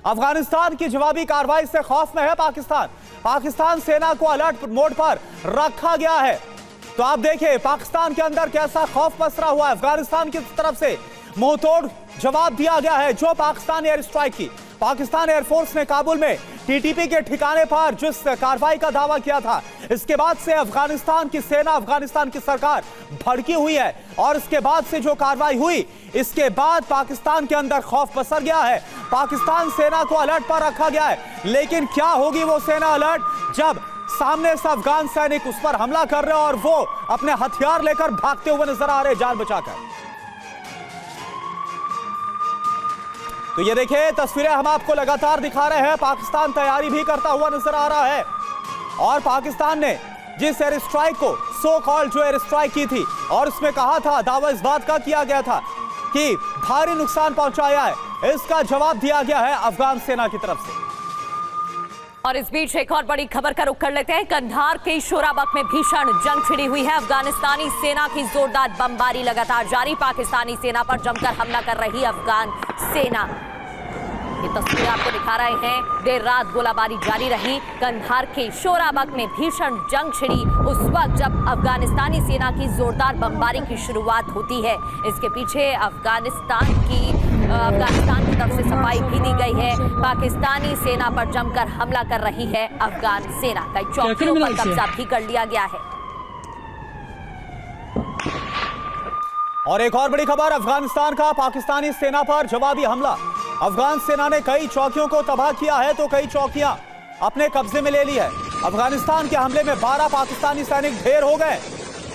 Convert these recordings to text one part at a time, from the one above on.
अफगानिस्तान की जवाबी कार्रवाई से खौफ में है पाकिस्तान सेना को अलर्ट मोड पर रखा गया है। तो आप देखिए पाकिस्तान के अंदर कैसा खौफ पसरा हुआ है। अफगानिस्तान की तरफ से मुंहतोड़ जवाब दिया गया है। जो पाकिस्तान एयर स्ट्राइक की पाकिस्तान एयरफोर्स ने काबुल में टीटीपी के ठिकाने पर जिस कार्रवाई का दावा किया था, इसके बाद से अफगानिस्तान की सेना, अफगानिस्तान की सरकार भड़की हुई है। और इसके बाद से जो कार्रवाई हुई, इसके बाद पाकिस्तान के अंदर खौफ पसर गया है। पाकिस्तान सेना को अलर्ट पर रखा गया है। लेकिन क्या होगी वो सेना अलर्ट जब सामने से अफगान सैनिक उस पर हमला कर रहे हैं और वो अपने हथियार लेकर भागते हुए नजर आ रहे जान बचाकर। तो ये देखिए तस्वीरें हम आपको लगातार दिखा रहे हैं। पाकिस्तान तैयारी भी करता हुआ नजर आ रहा है। और पाकिस्तान ने जिस एयर स्ट्राइक को सो कॉल्ड जो एयर स्ट्राइक की थी और उसमें कहा था, दावा इस बात का किया गया था कि भारी नुकसान पहुंचाया है, इसका जवाब दिया गया है अफगान सेना की तरफ से। और इस बीच एक और बड़ी खबर का रुख कर लेते हैं। कंधार के शोराबक में भीषण जंग छिड़ी हुई है। अफगानिस्तानी सेना की जोरदार बमबारी लगातार जारी। पाकिस्तानी सेना पर जमकर हमला कर रही अफगान सेना। ये तस्वीरें आपको दिखा रहे हैं। देर रात गोलाबारी जारी रही। कंधार के शोराबक में भीषण जंग छिड़ी उस वक्त जब अफगानिस्तानी सेना की जोरदार बमबारी की शुरुआत होती है। इसके पीछे अफगानिस्तान की तरफ से सफाई भी दी गई है। पाकिस्तानी सेना पर जमकर हमला कर रही है अफगान सेना। कई चौकियों पर कब्जा भी कर लिया गया है। और एक और बड़ी खबर, अफगानिस्तान का पाकिस्तानी सेना पर जवाबी हमला। अफगान सेना ने कई चौकियों को तबाह किया है तो कई चौकियां अपने कब्जे में ले ली है। अफगानिस्तान के हमले में 12 पाकिस्तानी सैनिक ढेर हो गए,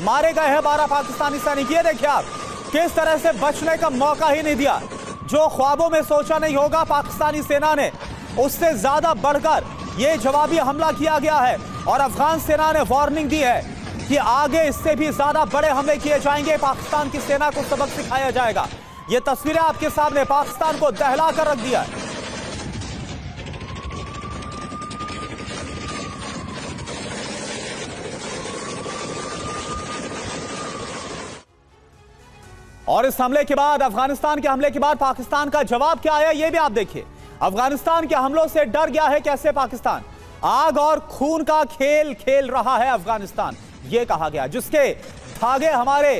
मारे गए हैं 12 पाकिस्तानी सैनिक। ये देखिए आप किस तरह से बचने का मौका ही नहीं दिया। जो ख्वाबों में सोचा नहीं होगा पाकिस्तानी सेना ने, उससे ज्यादा बढ़कर यह जवाबी हमला किया गया है। और अफगान सेना ने वार्निंग दी है कि आगे इससे भी ज्यादा बड़े हमले किए जाएंगे। पाकिस्तान की सेना को सबक सिखाया जाएगा। ये तस्वीरें आपके सामने पाकिस्तान को दहला कर रख दिया है। और इस हमले के बाद, अफगानिस्तान के हमले के बाद पाकिस्तान का जवाब क्या आया ये भी आप देखिए। अफगानिस्तान के हमलों से डर गया है कैसे पाकिस्तान। आग और खून का खेल खेल रहा है अफगानिस्तान, यह कहा गया, जिसके धागे हमारे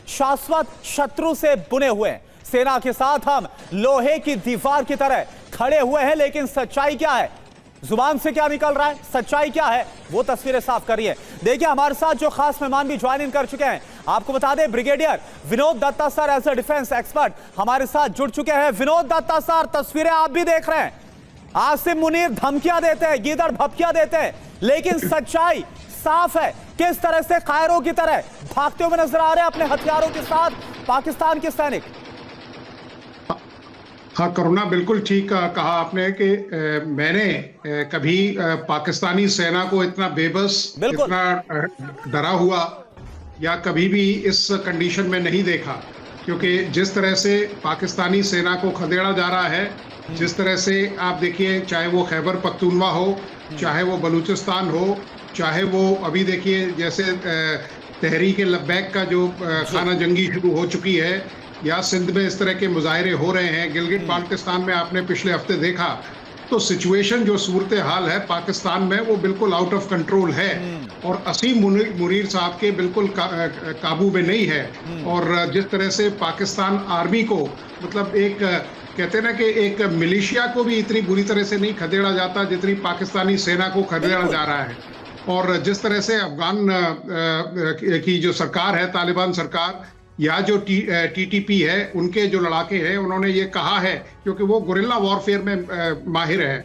शाश्वत शत्रु से बुने हुए हैं। सेना के साथ हम लोहे की दीवार की तरह खड़े हुए हैं। लेकिन सच्चाई क्या है, जुबान से क्या निकल रहा है, सच्चाई क्या है, वो तस्वीरें साफ करिए। देखिए हमारे साथ जो खास मेहमान भी ज्वाइन इन कर चुके हैं, आपको बता दें brigadier Vinod Dutta sir as a defence expert हमारे साथ जुड़ चुके हैं। विनोद दत्ता सर, तस्वीरें आप भी देख रहे हैं। आसिम मुनीर धमकियां देते हैं, गीदड़ भपकियां देते हैं, लेकिन सच्चाई साफ है। किस तरह से कायरों की तरह भागते हुए नजर आ रहे हैं अपने हथियारों के साथ पाकिस्तान के सैनिक। हाँ करुणा, बिल्कुल ठीक कहा आपने कि मैंने कभी पाकिस्तानी सेना को इतना बेबस, इतना डरा हुआ या कभी भी इस कंडीशन में नहीं देखा। क्योंकि जिस तरह से पाकिस्तानी सेना को खदेड़ा जा रहा है, जिस तरह से आप देखिए, चाहे वो खैबर पख्तूनवा हो, चाहे वो बलूचिस्तान हो, चाहे वो अभी देखिए जैसे तहरीक लब्बैक का जो खाना जंगी शुरू हो चुकी है, या सिंध में इस तरह के मुजाहरे हो रहे हैं, गिलगिट बाल्टिस्तान में आपने पिछले हफ्ते देखा। तो सिचुएशन जो सूरत हाल है पाकिस्तान में वो बिल्कुल आउट ऑफ कंट्रोल है और असीम मुनीर साहब के बिल्कुल काबू में नहीं है। और जिस तरह से पाकिस्तान आर्मी को, मतलब एक कहते हैं ना कि एक मिलिशिया को भी इतनी बुरी तरह से नहीं खदेड़ा जाता जितनी पाकिस्तानी सेना को खदेड़ा जा रहा है। और जिस तरह से अफगान की जो सरकार है, तालिबान सरकार, या जो टीटीपी है, उनके जो लड़ाके हैं, उन्होंने ये कहा है, क्योंकि वो गुरिल्ला वॉरफेयर में माहिर है।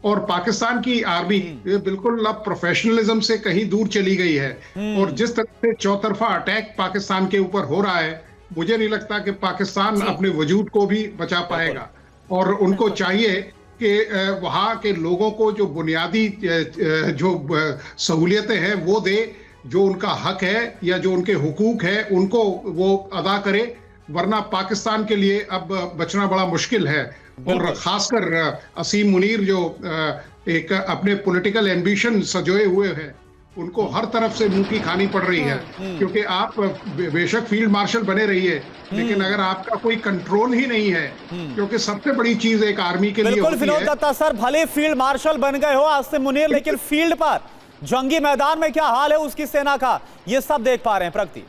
और पाकिस्तान की आर्मी बिल्कुल अब प्रोफेशनलिज्म से कहीं दूर चली गई है। और जिस तरह से चौतरफा अटैक पाकिस्तान के ऊपर हो रहा है, मुझे नहीं लगता कि पाकिस्तान अपने वजूद को भी बचा पाएगा। और उनको चाहिए कि वहाँ के लोगों को जो बुनियादी जो सहूलियतें हैं वो दे, जो उनका हक है या जो उनके हुकूक है उनको वो अदा करे, वरना पाकिस्तान के लिए अब बचना बड़ा मुश्किल है। और खासकर असीम मुनीर जो एक अपने पॉलिटिकल एम्बिशन सजोए हुए हैं, उनको हर तरफ से मुंह की खानी पड़ रही है, क्योंकि आप बेशक फील्ड मार्शल बने रहिए, लेकिन अगर आपका कोई कंट्रोल ही नहीं है, क्योंकि सबसे बड़ी चीज एक आर्मी के लिए बिल्कुल होती विनोद है। दत्ता सर, भले फील्ड मार्शल बन गए हो आसिम मुनीर, लेकिन फील्ड पर जंगी मैदान में क्या हाल है उसकी सेना का, ये सब देख पा रहे हैं प्रगति।